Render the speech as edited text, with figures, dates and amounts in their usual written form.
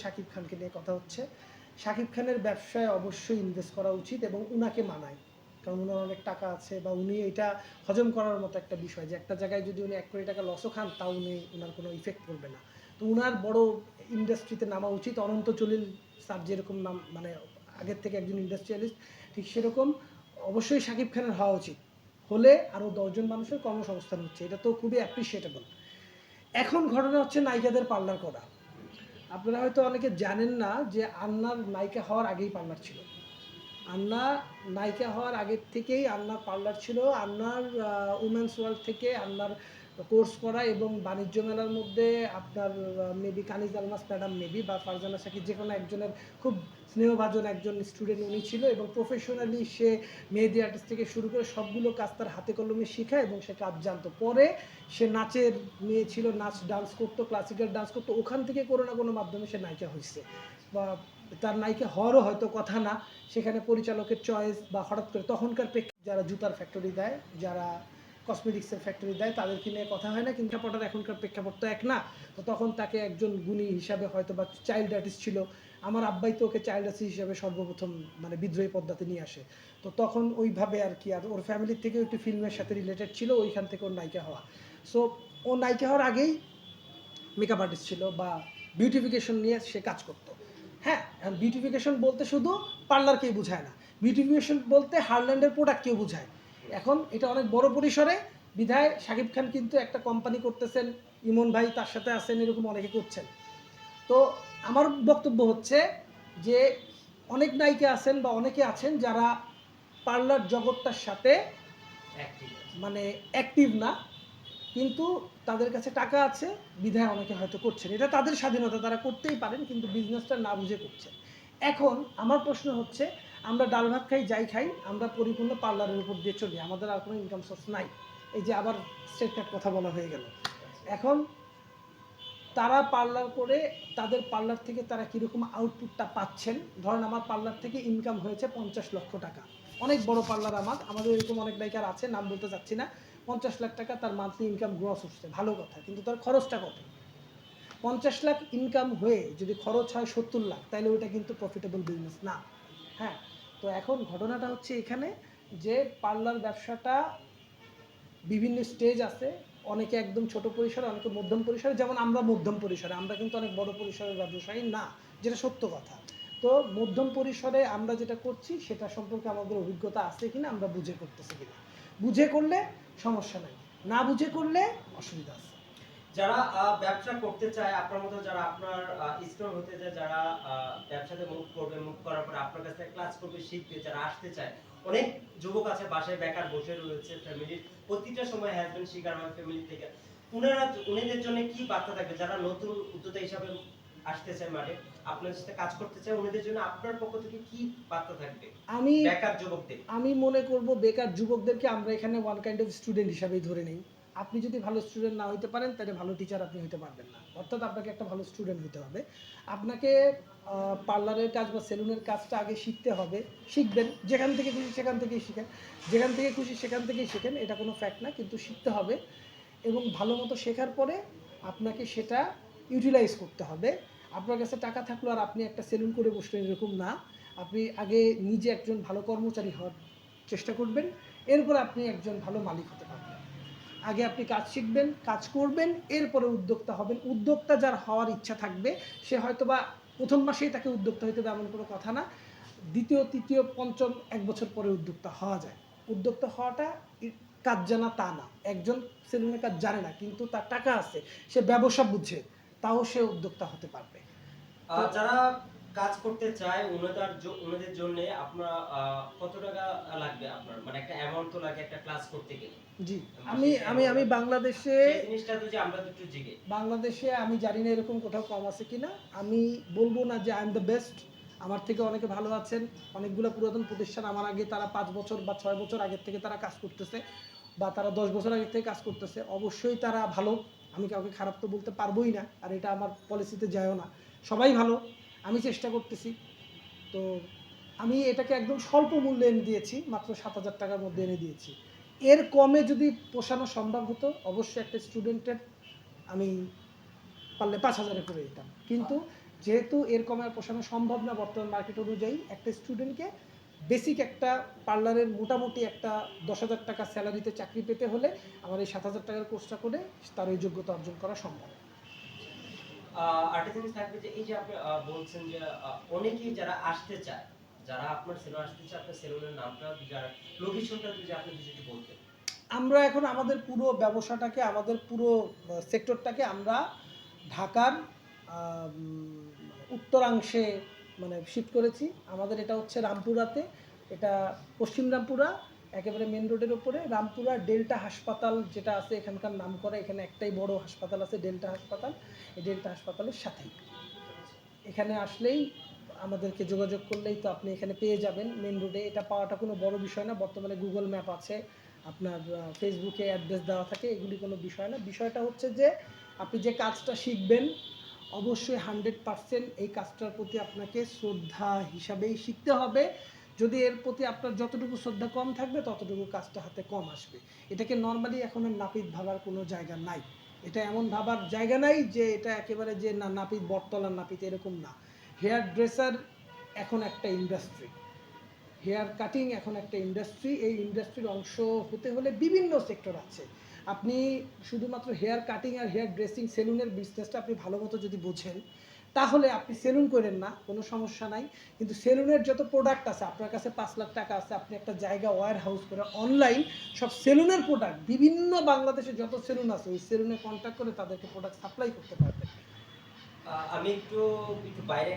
শাকিব খানকে নিয়ে কথা হচ্ছে। শাকিব খানের ব্যবসায় অবশ্যই ইনভেস্ট করা উচিত এবং উনাকে মানায়, কারণ উনার অনেক টাকা আছে বা উনি এটা হজম করার মতো একটা বিষয় যে একটা জায়গায় যদি উনি 1 কোটি টাকা লসও খান তাও উনার কোনো ইফেক্ট পড়বে না। তো উনার বড় ইন্ডাস্ট্রিতে নামা উচিত। অনন্ত জলিল স্যার যেরকম নাম, মানে আগের থেকে একজন ইন্ডাস্ট্রিয়ালিস্ট, ঠিক সেরকম অবশ্যই শাকিব খানের হওয়া উচিত। হলে আরও 10 জন মানুষের কর্মসংস্থান হচ্ছে, এটা তো খুবই অ্যাপ্রিসিয়েটেবল। এখন ঘটনা হচ্ছে নায়িকাদের পার্লার করা। আপনারা হয়তো অনেকে জানেন না যে আন্নার নায়িকা হওয়ার আগেই পার্লার ছিল। আন্না নায়িকা হওয়ার আগের থেকেই আন্নার পার্লার ছিল। আন্নার উমেন্স ওয়ার্ল্ড থেকে আন্নার কোর্স করা এবং বাণিজ্য মেলার মধ্যে আপনার মেবি কানিজ আলমাস ম্যাডাম মেবি বা ফারজানা শাকির যে কোনো একজনের খুব স্নেহভাজন একজন স্টুডেন্ট উনি ছিল এবং প্রফেশনালি সে মেহেদি আর্টিস্ট থেকে শুরু করে সবগুলো কাজ তার হাতে কলমে শেখায় এবং সে কাজ জানতো। পরে সে নাচের মেয়ে ছিল, নাচ ডান্স করতো, ক্লাসিক্যাল ডান্স করতো, ওখান থেকে কোনো না কোনো মাধ্যমে সে নায়িকা হয়েছে বা তার নায়িকা হওয়ারও হয়তো কথা না, সেখানে পরিচালকের চয়েস বা হঠাৎ করে তখনকার যারা জুতার ফ্যাক্টরি দেয়, যারা কসমেটিক্সের ফ্যাক্টরি দেয় তাদেরকে নিয়ে কথা হয় না, কিন্তু প্রেক্ষাপটের এখনকার প্রেক্ষাপট তো এক না। তো তখন তাকে একজন গুণী হিসাবে হয়তো বা চাইল্ড আর্টিস্ট ছিল। আমার আব্বাই তো ওকে চাইল্ড আর্টিস্ট হিসাবে সর্বপ্রথম মানে বিদ্রোহী পদ্মাতে নিয়ে আসে। তো তখন ওইভাবে আর কি, আর ওর ফ্যামিলির থেকেও একটু ফিল্মের সাথে রিলেটেড ছিল, ওইখান থেকে ওর নায়িকা হওয়া। সো ও নায়িকা হওয়ার আগেই মেকআপ আর্টিস্ট ছিল বা বিউটিফিকেশন নিয়ে সে কাজ করতো। হ্যাঁ, বিউটিফিকেশন বলতে শুধু পার্লারকেই বোঝায় না, বিউটিফিকেশন বলতে হারল্যান্ডের প্রোডাক্টকেও বোঝায়। এখন এটা অনেক বড় পরিসরে বিধায় শাকিব খান কিন্তু একটা কোম্পানি করতেছেন, ইমন ভাই তার সাথে আছেন, এরকম অনেকে করছেন। তো আমার বক্তব্য হচ্ছে যে অনেক নায়িকা আছেন বা অনেকে আছেন যারা পার্লার জগৎটার সাথে মানে অ্যাক্টিভ না, কিন্তু তাদের কাছে টাকা আছে বিধায় অনেকে হয়তো করছেন, এটা তাদের স্বাধীনতা, তারা করতেই পারেন, কিন্তু বিজনেসটা না বুঝে করছেন। এখন আমার প্রশ্ন হচ্ছে, আমরা ডাল ভাত খাই যাই খাই, আমরা পরিপূর্ণ পার্লারের উপর দিয়ে চলি, আমাদের আর কোনো ইনকাম সোর্স নাই। এই যে আবার স্ট্রেট কাট কথা বলা হয়ে গেল। এখন তারা পার্লার করে তাদের পার্লার থেকে তারা কীরকম আউটপুটটা পাচ্ছেন, ধরেন আমার পার্লার থেকে ইনকাম হয়েছে 50 লক্ষ টাকা, অনেক বড় পার্লার, আমাদের এরকম অনেক নায়িকার আছে, নাম বলতে চাচ্ছি না। 50 লাখ টাকা তার মান্থলি ইনকাম গ্রস হচ্ছে, ভালো কথা, কিন্তু তার খরচটা কত? 50 লাখ ইনকাম হয়ে যদি খরচ হয় 70 লাখ, তাহলে ওইটা কিন্তু প্রফিটেবল বিজনেস না। হ্যাঁ, তো এখন ঘটনাটা হচ্ছে এখানে যে পার্লার ব্যবসাটা বিভিন্ন স্টেজ আছে, অনেকে একদম ছোট পরিসরে, অনেকে মধ্যম পরিসরে, যেমন আমরা মধ্যম পরিসরে, আমরা কিন্তু অনেক বড় পরিসরের ব্যবসায়ী না, যেটা সত্য কথা। তো মধ্যম পরিসরে আমরা যেটা করছি সেটা সম্পর্কে আমাদের অভিজ্ঞতা আছে কিনা, আমরা বুঝে করতেছি কিনা। বুঝে করলে সমস্যা নাই, না বুঝে করলে অসুবিধা আছে। যারা ব্যবসা করতে চায় আপনার মতো, যারা আপনার স্টোর হতে যায়, যারা ব্যবসাতে মুভ করবে, মুভ করার পরে আপনার কাছে ক্লাস করবে, শিখবে, যারা আসতে চায়, অনেক যুবক আছে বাসায় বেকার বসে রয়েছে, ফ্যামিলির প্রতিটা সময় হাজবেন্ড শিকার হয় ফ্যামিলি থেকে, উনাদের জন্য কি বার্তা থাকবে? যারা নতুন উদ্যোক্তা হিসাবে আসতে চায় মাঠে, আপনার সাথে কাজ করতে চায়, উনাদের জন্য আপনার পক্ষ থেকে কি বার্তা থাকবে আমি বেকার যুবকদের? আমি মনে করব বেকার যুবকদেরকে আমরা এখানে ওয়ান কাইন্ড অফ স্টুডেন্ট হিসাবেই ধরে নেই। আপনি যদি ভালো স্টুডেন্ট না হইতে পারেন তাহলে ভালো টিচার আপনি হইতে পারবেন না, অর্থাৎ আপনাকে একটা ভালো স্টুডেন্ট হতে হবে। আপনাকে পার্লারের কাজ বা সেলুনের কাজটা আগে শিখতে হবে। শিখবেন, যেখান থেকে খুশি সেখান থেকেই শিখেন, যেখান থেকে খুশি সেখান থেকেই শেখেন, এটা কোনো ফ্যাক্ট না, কিন্তু শিখতে হবে। এবং ভালো মতো শেখার পরে আপনাকে সেটা ইউটিলাইজ করতে হবে। আপনার কাছে টাকা থাকলো আর আপনি একটা সেলুন করে বসলেন এরকম না, আপনি আগে নিজে একজন ভালো কর্মচারী হওয়ার চেষ্টা করবেন, এরপরে আপনি একজন ভালো মালিক হতে পারবেন। আগে আপনি কাজ শিখবেন, কাজ করবেন, এরপরে উদ্যোক্তা হবেন। উদ্যোক্তা যার হওয়ার ইচ্ছা থাকবে সে হয়তো বা প্রথম মাসেই তাকে উদ্যোক্তা হইতে হবে এমন কোনো কথা না, দ্বিতীয় তৃতীয় পঞ্চম 1 বছর পরে উদ্যোক্তা হওয়া যায়। উদ্যোক্তা হওয়াটা কাজ জানা তা না, একজন সেলুনের কাজ জানে না কিন্তু তার টাকা আছে, সে ব্যবসা বুঝে, তাও সে উদ্যোক্তা হতে পারবে। যারা কাজ করতে চায় ওনাদের জন্য আপনার কত টাকা লাগবে? আপনার মানে একটা অ্যামাউন্ট তো লাগে একটা ক্লাস করতে গেলে। জি, আমি আমি আমি বাংলাদেশে সেই জিনিসটা যদি আমরা একটু জিগে। বাংলাদেশে আমি জানি না এরকম কোথাও কম আছে কিনা। আমি বলবো না যে আই এম দ্য বেস্ট, আমার থেকে অনেকে ভালো আছেন। অনেকগুলো পুরাতন প্রতিষ্ঠান আমার আগে, তারা 5 বছর বা 6 বছর আগের থেকে তারা কাজ করতেছে, বা তারা 10 বছর আগের থেকে কাজ করতেছে, অবশ্যই তারা ভালো। আমি কাউকে খারাপ তো বলতে পারবোই না, আর এটা আমার পলিসিতে যায়ও না। সবাই ভালো, আমি চেষ্টা করতেছি। তো আমি এটাকে একদম স্বল্প মূল্যে এনে দিয়েছি, মাত্র 7,000 টাকার মধ্যে এনে দিয়েছি। এর কমে যদি পোষানো সম্ভব হতো অবশ্যই একটা স্টুডেন্টের আমি পারলে 5,000-এ করে দিতাম, কিন্তু যেহেতু এরকম আর পোষানো সম্ভব না বর্তমান মার্কেট অনুযায়ী, একটা স্টুডেন্টকে বেসিক একটা পার্লারের মোটামুটি একটা 10,000 টাকা স্যালারিতে চাকরি পেতে হলে আমার এই 7,000 টাকার কোর্সটা করে তার ওই যোগ্যতা অর্জন করা সম্ভব। আরেকটা জিনিস থাকবে যে এই যে আপনি বলছেন যে অনেকেই যারা আসতে চায়, যারা আপনার সেলুন আসতে চায়, আপনার সেলুনের নামটা যারা লোকেশনটা যদি আপনি যদি বলতেন। আমরা এখন আমাদের পুরো ব্যবসাটাকে, আমাদের পুরো সেক্টরটাকে আমরা ঢাকার উত্তরাংশে মানে শিফট করেছি। আমাদের এটা হচ্ছে রামপুরাতে, এটা পশ্চিম রামপুরা, একেবারে মেন রোডের ওপরে রামপুরা ডেল্টা হাসপাতাল যেটা আছে এখানকার নাম করা, এখানে একটাই বড় হাসপাতাল আছে ডেল্টা হাসপাতাল, এই ডেল্টা হাসপাতালের সাথেই। এখানে আসলেই আমাদেরকে যোগাযোগ করলেই তো আপনি এখানে পেয়ে যাবেন মেন রোডে। এটা পাওয়াটা কোনো বড় বিষয় না, বর্তমানে গুগল ম্যাপ আছে, আপনার ফেসবুকে অ্যাড্রেস দেওয়া থাকে, এগুলি কোনো বিষয় না। বিষয়টা হচ্ছে যে আপনি যে কাজটা শিখবেন অবশ্যই 100% এই কাজটার প্রতি আপনাকে শ্রদ্ধা হিসাবেই শিখতে হবে। যদি এর প্রতি আপনার যতটুকু শ্রদ্ধা কম থাকবে ততটুকু কাজটা হাতে কম আসবে। এটাকে নর্মালি এখন আর নাপিত ভাবার কোনো জায়গা নাই। এটা এমন ভাবার জায়গা নাই যে এটা একেবারে যে না নাপিত বটতলার নাপিত, এরকম না। হেয়ার ড্রেসার এখন একটা ইন্ডাস্ট্রি, হেয়ার কাটিং এখন একটা ইন্ডাস্ট্রি। এই ইন্ডাস্ট্রির অংশ হতে হলে বিভিন্ন সেক্টর আছে। আপনি শুধুমাত্র হেয়ার কাটিং আর হেয়ার ড্রেসিং সেলুনের বিজনেসটা আপনি ভালো মতো যদি বোঝেন তাহলে আপনি সেলুন করেন না, কোনো সমস্যা নাই। কিন্তু সেলুনের যত প্রোডাক্ট আছে, আপনার কাছে 5 লাখ টাকা আছে, আপনি একটা জায়গা ওয়্যার হাউস করে অনলাইন সব সেলুনের প্রোডাক্ট বিভিন্ন বাংলাদেশে যত সেলুন আছে ওই সেলুনে কন্ট্যাক্ট করে তাদেরকে প্রোডাক্ট সাপ্লাই করতে পারবেন। আমি একটু একটু বাইরে